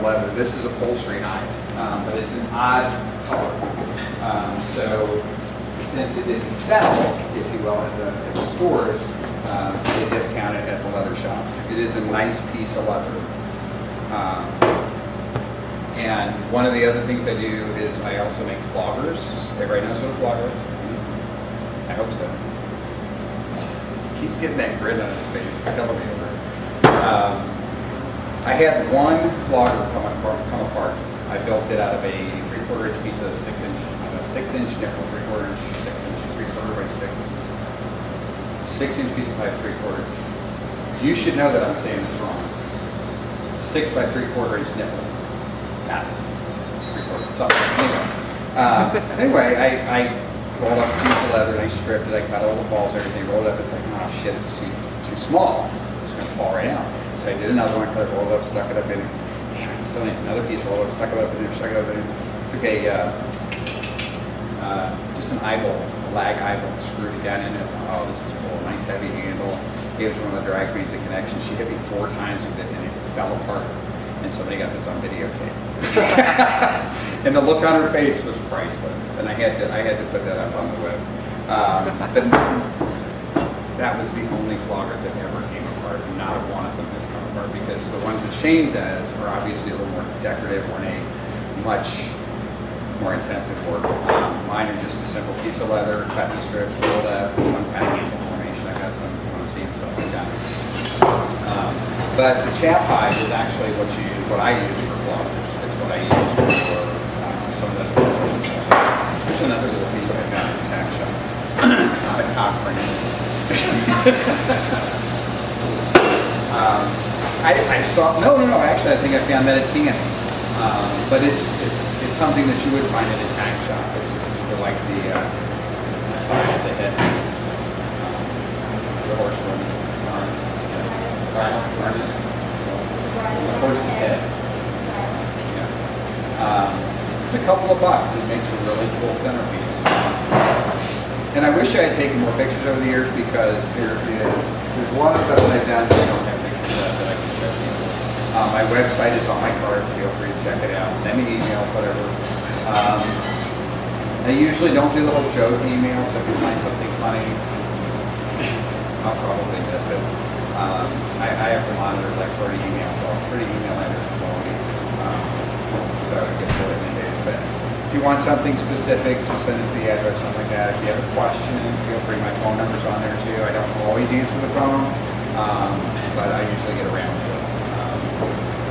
leather. This is upholstery hide, but it's an odd color. So since it didn't sell, if you will, at the stores, they discount it at the leather shops. It is a nice piece of leather. And one of the other things I do is I also make floggers. Everybody knows what a flogger is? I hope so. Keeps getting that grin on his face. It's killing me over. I had one flogger come apart. I built it out of a 3/4 inch piece of 6-inch nickel, 3/4 inch, 6-inch, 3/4 by 6. 6-inch piece of pipe, 3/4. You should know that I'm saying this wrong. 6 by 3/4 inch nickel. Not 3/4, something. Anyway, I rolled up a piece of leather and I stripped it. I cut all the falls, everything, rolled it up. It's like, oh shit, it's too small. It's going to fall right out. So I did another one, I rolled it up, stuck it up in it. So another piece, rolled it up, stuck it up in there, stuck it up in it. Took just an eyeball, a lag eyeball, screwed it down in it. Oh, this is cool, nice heavy handle. Gave it to one of the drag queens at Connection. She hit me 4 times with it and it fell apart. And somebody got this on videotape. And the look on her face was priceless. And I had to put that up on the web. But that was the only flogger that ever came apart. Not one of them has come apart because the ones that Shane does are obviously a little more decorative, ornate, much more intensive work. Mine are just a simple piece of leather, cut in strips, rolled up, some kind of handle formation. I got some stuff like that. But the chap hide is actually what I use for floggers. It's what I use for some of the. There's another little piece I found in the tack shop. It's not a cock ring. I saw no. Actually, I think I found that at TN. But it's something that you would find in a tack shop. It's for like the side of the head, the horse one. The horse's head. Yeah. It's a couple of bucks. It makes a really cool centerpiece. And I wish I had taken more pictures over the years because there's a lot of stuff that I've done that I don't have pictures of that I can show you. My website is on my card. Feel free to check it out. Send me emails, whatever. I usually don't do the whole joke email, so if you find something funny, I'll probably miss it. I have to monitor like 30 emails, 30 email editors all week. So it gets really inundated. But if you want something specific, just send it to the address, something like that. If you have a question, feel free. My phone number's on there too. I don't always answer the phone, but I usually get around to it.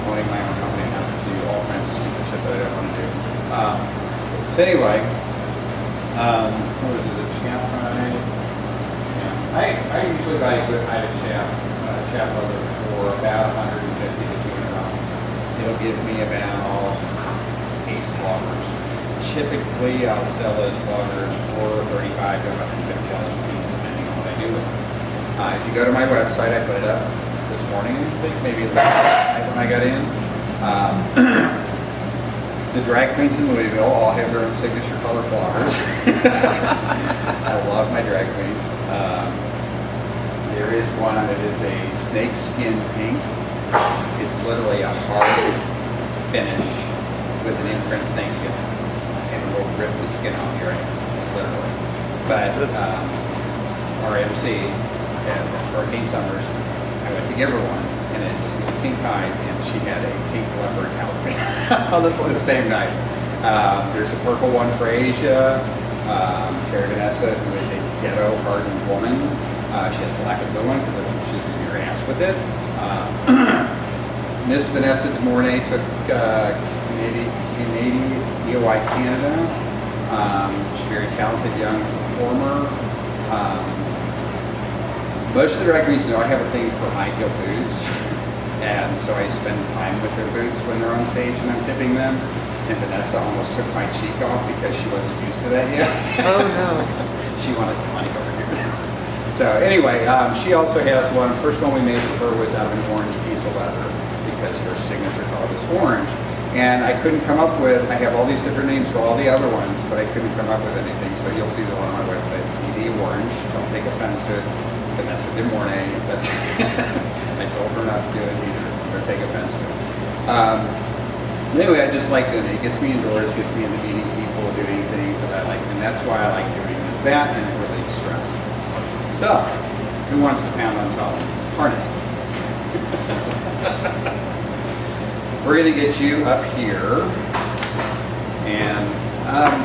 Owning my own company, I have to do all kinds of stupid shit that I don't want to do. So anyway, what was it, the champ hide? Yeah. I usually buy a good hide of chap leather for about $150 to $200. It'll give me about 8 floggers. Typically, I'll sell those floggers for $35 to $150 a piece, depending on what I do with them. If you go to my website, I put it up this morning, I think maybe last night when I got in. The drag queens in Louisville all have their own signature color floggers. I love my drag queens. There is one that is a snakeskin pink. It's literally a hard finish with an imprint snakeskin. And we'll rip the skin off your hands, literally. But our MC at Hurricane Summers, I went to give her one, and it was this pink hide, and she had a pink leopard outfit the same night. There's a purple one for Asia, Terry Vanessa, who is a ghetto hardened woman. She has a black and blue one because that's what she's doing your ass with it. Miss Vanessa de Mornay took Canadian EOI Canada. She's a very talented young performer. Most of the drag queens know I have a thing for high heel boots, and so I spend time with their boots when they're on stage and I'm tipping them. And Vanessa almost took my cheek off because she wasn't used to that yet. Oh no. She wanted the money over here. So anyway, she also has one. The first one we made for her was out of an orange piece of leather because her signature color was orange. And I couldn't come up with, I have all these different names for all the other ones, but I couldn't come up with anything. So you'll see that on my website. It's ED Orange. Don't take offense to it. Vanessa de Mornay. That's I told her not to do it either, or take offense to it. Anyway, I just like it. It gets me indoors, gets me into meeting people, doing things that I like, and that's why I like doing this. That and it relieves stress. So, who wants to pound on solids? Harness. We're going to get you up here, and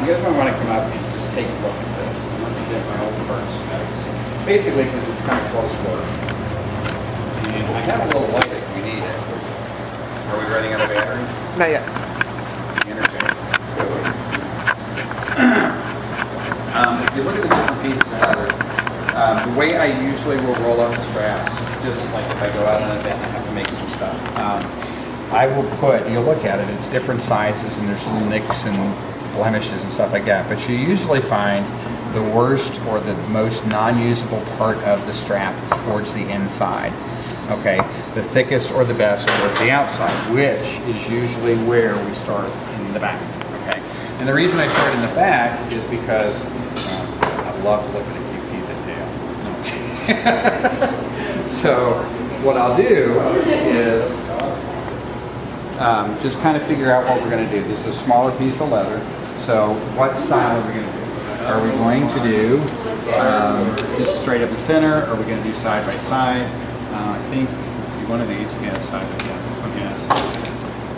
you guys might want to come up and just take a look at this. Let me get my old furnace notes. Basically, because it's kind of close work. And I have a little light if we need it. Are we running out of battery? Not yet. Energy. If you look at the different pieces of leather, the way I usually will roll up the straps, just like if I go out on an event and I have to make some stuff, I will put, you'll look at it, it's different sizes and there's little nicks and blemishes and stuff like that, but you usually find the worst or the most non-usable part of the strap towards the inside. Okay, the thickest or the best towards the outside, which is usually where we start in the back. Okay, and the reason I start in the back is because I love to look at a cute piece of tail. So what I'll do is just kind of figure out what we're going to do. This is a smaller piece of leather. So what style are we going to do? Are we going to do just straight up the center? Or are we going to do side by side? I think, let's see, one of these, yeah, side by side, this one has.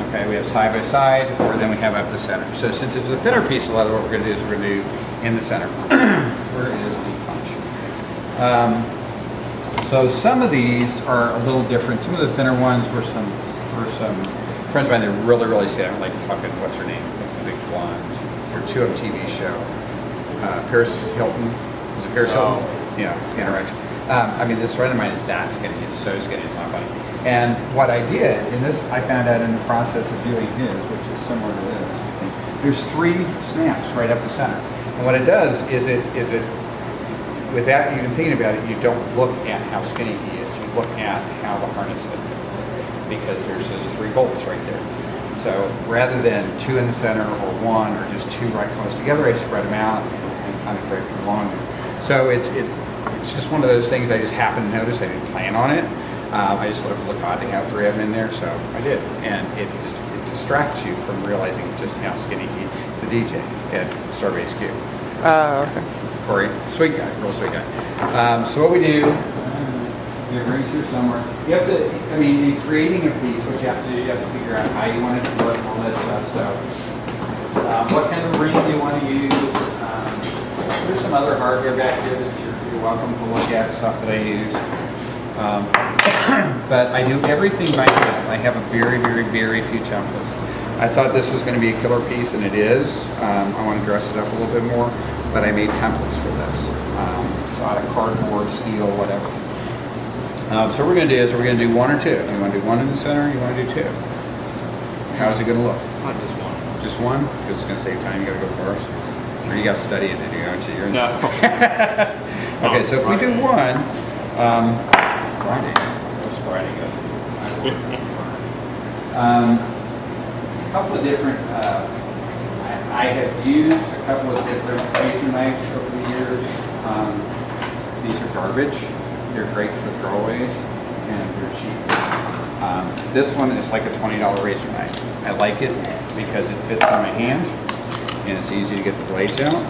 Okay, we have side by side, or then we have up the center. So since it's a thinner piece of leather, what we're going to do is we're going to do in the center. Where is the punch? So some of these are a little different. Some of the thinner ones were some friends of mine that really, really say, I don't like talking, what's her name? What's the big blonde? Her 2-up TV show. Paris Hilton. Is it Paris Hilton? Yeah, Interaction. I mean, this friend of mine is that skinny. It's so skinny, it's not funny. And what I did, and this I found out in the process of doing his, which is similar to this. There's 3 snaps right up the center. And what it does is it without even thinking about it, you don't look at how skinny he is. You look at how the harness fits in. Because there's those 3 bolts right there. So rather than 2 in the center or 1 or just 2 right close together, I spread them out and kind of break them along there. So it's just one of those things I just happened to notice. I didn't plan on it. I just thought it would look odd to have 3 of them in there, so I did. And it distracts you from realizing just how skinny he is. It's the DJ at Starbase Q. Okay. For a sweet guy, real sweet guy. So what we do, your rings here somewhere. You have to, I mean, in creating a piece, what you have to do, you have to figure out how you want it to look, all that stuff. So, what kind of ring do you want to use? There's some other hardware back here that you're welcome to look at, stuff that I use. But I do everything by hand. I have a very, very, very few templates. I thought this was going to be a killer piece, and it is. I want to dress it up a little bit more, but I made templates for this. So out of cardboard, steel, whatever. So what we're going to do is we're going to do 1 or 2. You want to do 1 in the center, or you want to do 2? How is it going to look? Just 1. Just 1? Because it's going to save time, you got to go first. Or you got to study it to do, don't you? No. Okay, so if we do 1, Friday. What's Friday go? A couple of different, I have used a couple of different razor knives over the years. These are garbage. They're great for throwaways, and they're cheap. This one is like a $20 razor knife. I like it because it fits on my hand, and it's easy to get the blades out.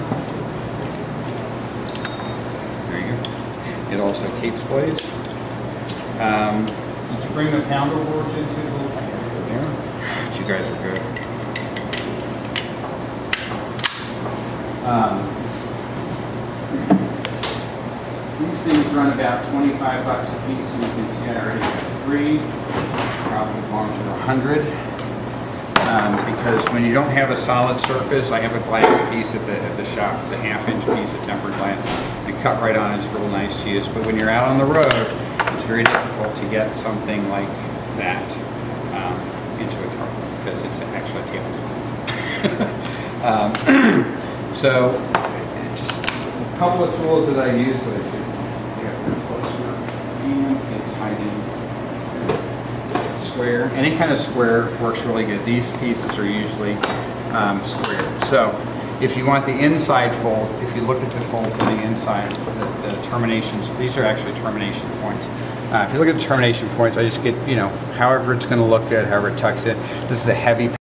There you go. It also keeps blades. Did you bring the pounder boards into the little area there? You guys are good. These things run about 25 bucks a piece, and you can see I already have 3. Probably belong to the 100. Because when you don't have a solid surface, I have a glass piece at the shop. It's a 1/2-inch piece of tempered glass. I cut right on. It's real nice to use. But when you're out on the road, it's very difficult to get something like that into a truck because it's actually tailed. So just a couple of tools that I use that I should get closer, and it's hiding square. Any kind of square works really good. These pieces are usually square. So if you want the inside fold, if you look at the folds on the inside, the terminations, these are actually termination points. If you look at the termination points, I just get, you know, however it's going to look good, however it tucks in. This is a heavy